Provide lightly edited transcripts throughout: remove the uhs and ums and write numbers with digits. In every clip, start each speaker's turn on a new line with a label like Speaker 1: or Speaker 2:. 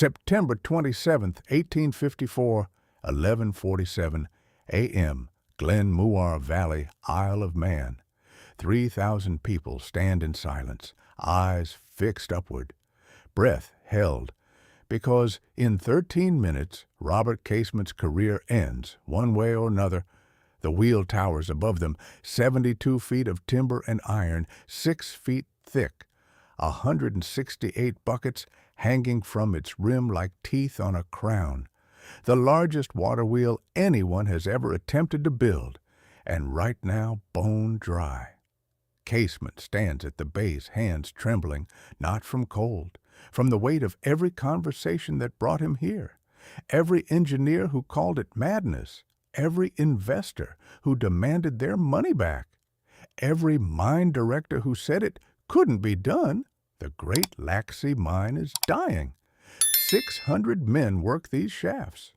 Speaker 1: September 27th, 1854, 11:47 a.m., Glen Muar Valley, Isle of Man. 3,000 people stand in silence, eyes fixed upward, breath held, because in 13 minutes Robert Casement's career ends, one way or another. The wheel towers above them, 72 feet of timber and iron, 6 feet thick, 168 buckets hanging from its rim like teeth on a crown. The largest water wheel anyone has ever attempted to build, and right now bone dry. Casement stands at the base, hands trembling, not from cold, from the weight of every conversation that brought him here, every engineer who called it madness, every investor who demanded their money back, every mine director who said it couldn't be done. The Great Laxey Mine is dying. 600 men work these shafts.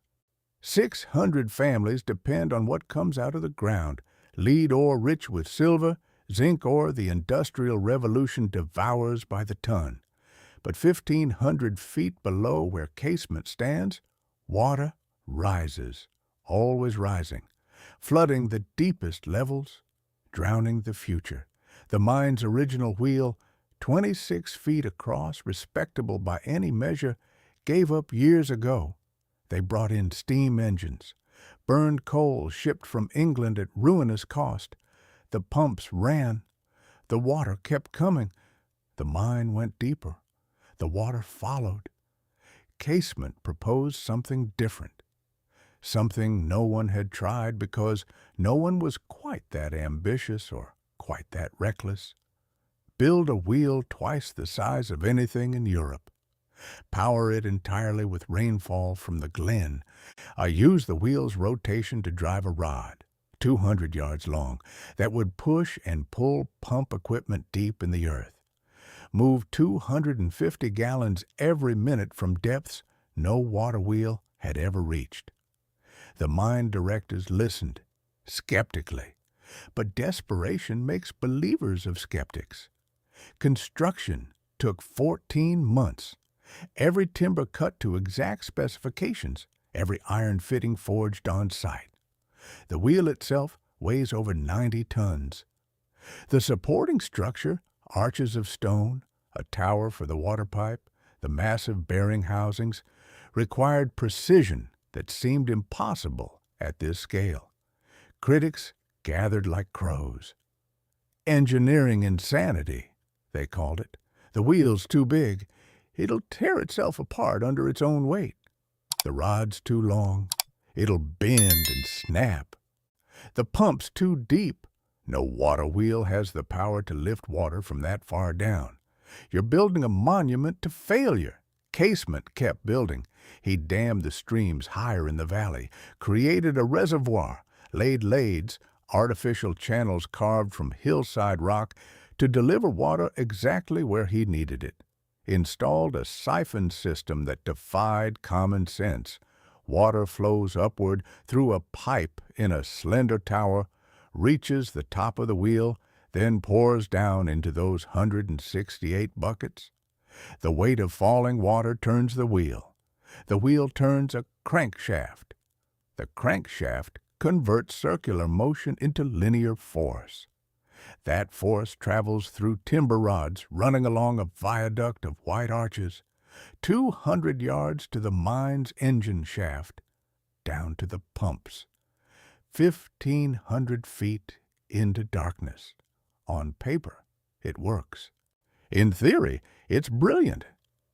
Speaker 1: 600 families depend on what comes out of the ground. Lead ore rich with silver, zinc ore the Industrial Revolution devours by the ton. But 1,500 feet below where Casement stands, water rises, always rising, flooding the deepest levels, drowning the future. The mine's original wheel, 26 feet across, respectable by any measure, gave up years ago. They brought in steam engines, burned coal shipped from England at ruinous cost. The pumps ran. The water kept coming. The mine went deeper. The water followed. Casement proposed something different, something no one had tried because no one was quite that ambitious or quite that reckless. Build a wheel twice the size of anything in Europe. Power it entirely with rainfall from the glen. Use the wheel's rotation to drive a rod, 200 yards long, that would push and pull pump equipment deep in the earth. Move 250 gallons every minute from depths no water wheel had ever reached. The mine directors listened, skeptically, but desperation makes believers of skeptics. Construction took 14 months. Every timber cut to exact specifications, every iron fitting forged on site. The wheel itself weighs over 90 tons. The supporting structure, arches of stone, a tower for the water pipe, the massive bearing housings, required precision that seemed impossible at this scale. Critics gathered like crows. Engineering insanity, they called it. The wheel's too big. It'll tear itself apart under its own weight. The rod's too long. It'll bend and snap. The pump's too deep. No water wheel has the power to lift water from that far down. You're building a monument to failure. Casement kept building. He dammed the streams higher in the valley, created a reservoir, laid lades, artificial channels carved from hillside rock to deliver water exactly where he needed it. Installed a siphon system that defied common sense. Water flows upward through a pipe in a slender tower, reaches the top of the wheel, then pours down into those 168 buckets. The weight of falling water turns the wheel. The wheel turns a crankshaft. The crankshaft converts circular motion into linear force. That force travels through timber rods running along a viaduct of white arches, 200 yards to the mine's engine shaft, down to the pumps, 1,500 feet into darkness. On paper, it works. In theory, it's brilliant.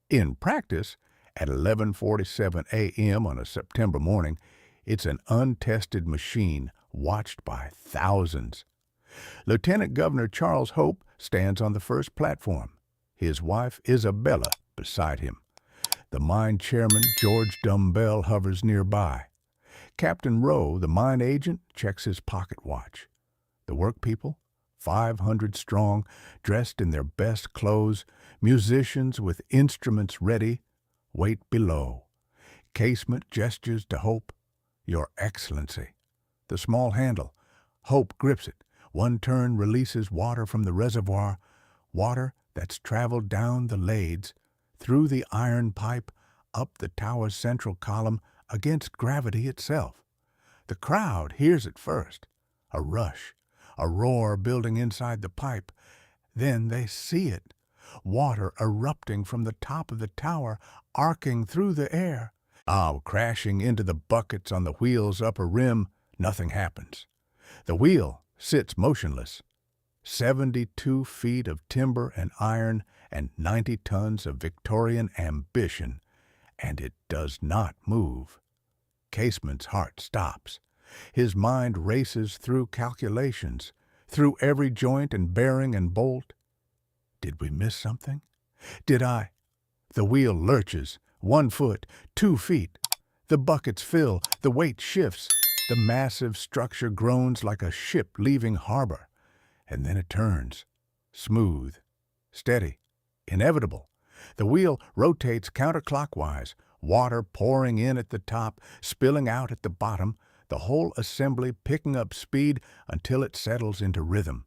Speaker 1: In practice, at 11:47 a.m. on a September morning, it's an untested machine watched by thousands. Lieutenant Governor Charles Hope stands on the first platform, his wife Isabella beside him. The mine chairman, George Dumbbell, hovers nearby. Captain Rowe, the mine agent, checks his pocket watch. The workpeople, 500 strong, dressed in their best clothes, musicians with instruments ready, wait below. Casement gestures to Hope, "Your Excellency." The small handle. Hope grips it. One turn releases water from the reservoir, water that's traveled down the lades, through the iron pipe, up the tower's central column against gravity itself. The crowd hears it first. A rush, a roar building inside the pipe. Then they see it. Water erupting from the top of the tower, arcing through the air. Now crashing into the buckets on the wheel's upper rim, nothing happens. The wheel sits motionless. 72 feet of timber and iron and 90 tons of Victorian ambition, and it does not move. Casement's heart stops. His mind races through calculations, through every joint and bearing and bolt. Did we miss something? Did I? The wheel lurches, 1 foot, 2 feet. The buckets fill, the weight shifts. The massive structure groans like a ship leaving harbor. And then it turns, smooth, steady, inevitable. The wheel rotates counterclockwise, water pouring in at the top, spilling out at the bottom, the whole assembly picking up speed until it settles into rhythm.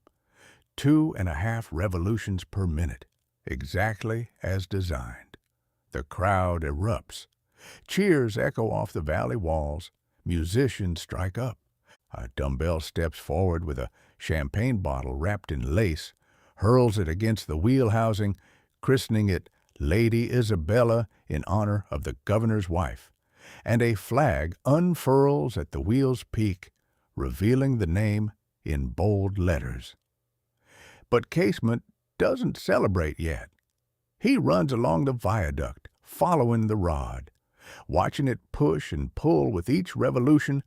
Speaker 1: 2.5 revolutions per minute, exactly as designed. The crowd erupts. Cheers echo off the valley walls. Musicians strike up. A dumbbell steps forward with a champagne bottle wrapped in lace, hurls it against the wheel housing, christening it Lady Isabella in honor of the governor's wife, and a flag unfurls at the wheel's peak, revealing the name in bold letters. But Casement doesn't celebrate yet. He runs along the viaduct, following the rod, watching it push and pull with each revolution,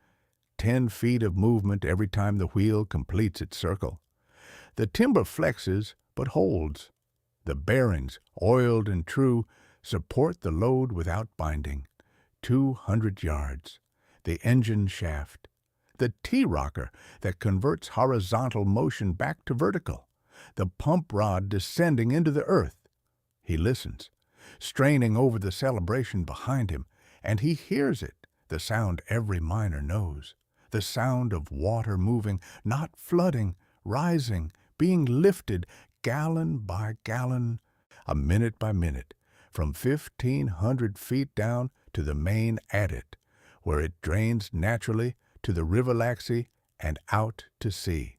Speaker 1: 10 feet of movement every time the wheel completes its circle. The timber flexes but holds. The bearings, oiled and true, support the load without binding. 200 yards. The engine shaft. The T-rocker that converts horizontal motion back to vertical. The pump rod descending into the earth. He listens, straining over the celebration behind him, and he hears it, the sound every miner knows. The sound of water moving, not flooding, rising, being lifted, gallon by gallon, a minute by minute, from 1,500 feet down to the main adit, where it drains naturally to the River Laxey and out to sea.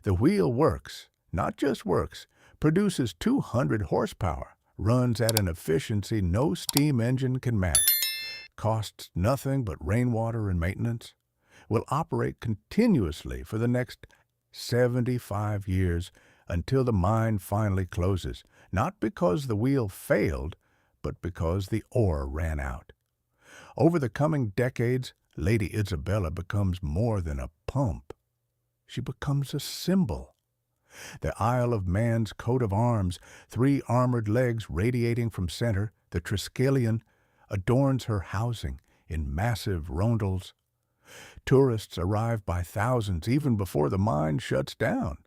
Speaker 1: The wheel works, not just works, produces 200 horsepower, runs at an efficiency no steam engine can match, costs nothing but rainwater and maintenance, will operate continuously for the next 75 years until the mine finally closes, not because the wheel failed, but because the ore ran out. Over the coming decades, Lady Isabella becomes more than a pump. She becomes a symbol. The Isle of Man's coat of arms, 3 armored legs radiating from center, the Triskelion, adorns her housing in massive rondels. Tourists arrive by thousands even before the mine shuts down.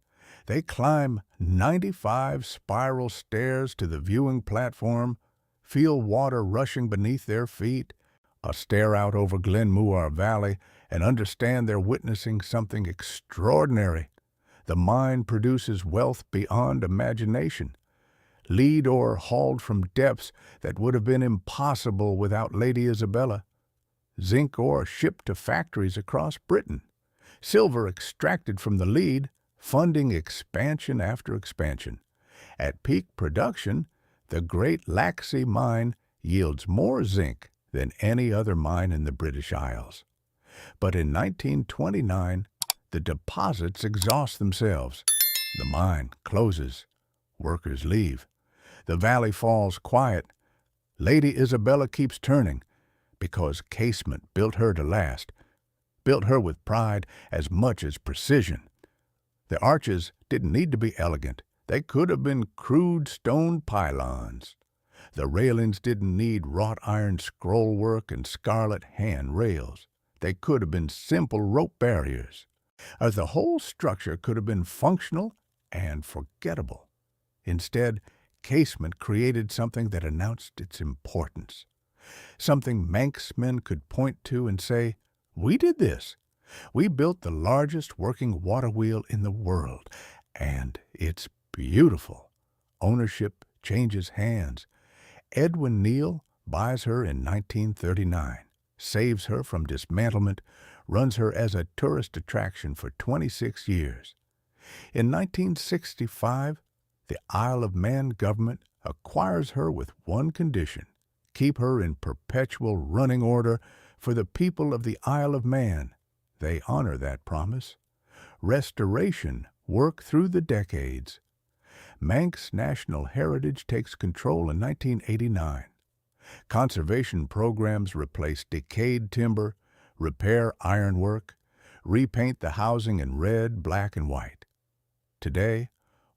Speaker 1: They climb 95 spiral stairs to the viewing platform, feel water rushing beneath their feet, stare out over Glen Muar Valley, and understand they're witnessing something extraordinary. The mine produces wealth beyond imagination. Lead ore hauled from depths that would have been impossible without Lady Isabella. Zinc ore shipped to factories across Britain. Silver extracted from the lead, funding expansion after expansion. At peak production, the Great Laxey Mine yields more zinc than any other mine in the British Isles. But in 1929, the deposits exhaust themselves. The mine closes. Workers leave. The valley falls quiet. Lady Isabella keeps turning, because Casement built her to last, built her with pride as much as precision. The arches didn't need to be elegant. They could have been crude stone pylons. The railings didn't need wrought iron scrollwork and scarlet hand rails. They could have been simple rope barriers. Or the whole structure could have been functional and forgettable. Instead, Casement created something that announced its importance. Something Manx men could point to and say, "We did this. We built the largest working water wheel in the world, and it's beautiful." Ownership changes hands. Edwin Neal, buys her in 1939, saves her from dismantlement, runs her as a tourist attraction for 26 years. In 1965, the Isle of Man government acquires her with one condition: keep her in perpetual running order for the people of the Isle of Man. They honor that promise. Restoration work through the decades. Manx National Heritage takes control in 1989. Conservation programs replace decayed timber, repair ironwork, repaint the housing in red, black, and white. Today,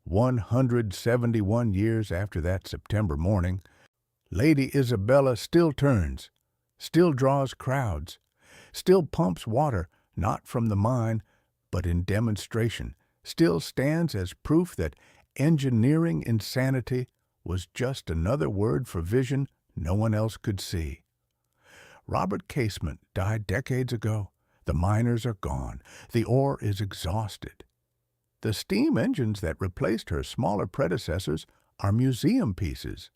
Speaker 1: 171 years after that September morning, Lady Isabella still turns, still draws crowds, still pumps water not from the mine, but in demonstration, still stands as proof that engineering insanity was just another word for vision no one else could see. Robert Casement died decades ago. The miners are gone. The ore is exhausted. The steam engines that replaced her smaller predecessors are museum pieces.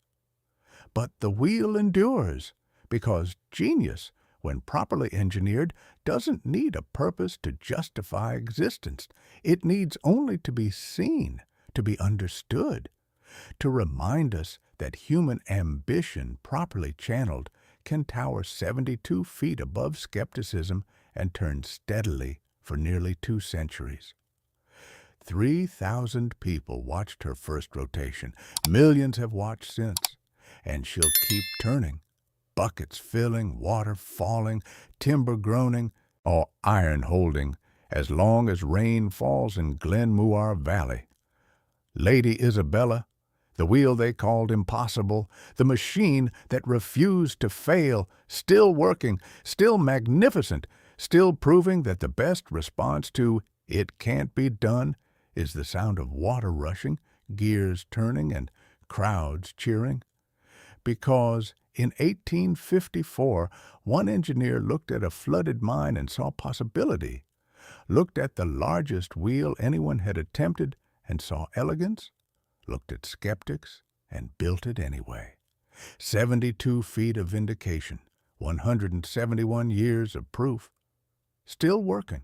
Speaker 1: But the wheel endures, because genius, when properly engineered, doesn't need a purpose to justify existence. It needs only to be seen, to be understood, to remind us that human ambition, properly channeled, can tower 72 feet above skepticism and turn steadily for nearly 2 centuries. 3,000 people watched her first rotation. Millions have watched since. And she'll keep turning. Buckets filling, water falling, timber groaning, or iron holding, as long as rain falls in Glen Muar Valley. Lady Isabella, the wheel they called impossible, the machine that refused to fail, still working, still magnificent, still proving that the best response to "it can't be done" is the sound of water rushing, gears turning, and crowds cheering. Because in 1854, one engineer looked at a flooded mine and saw possibility, looked at the largest wheel anyone had attempted and saw elegance, looked at skeptics and built it anyway. 72 feet of vindication, 171 years of proof, still working.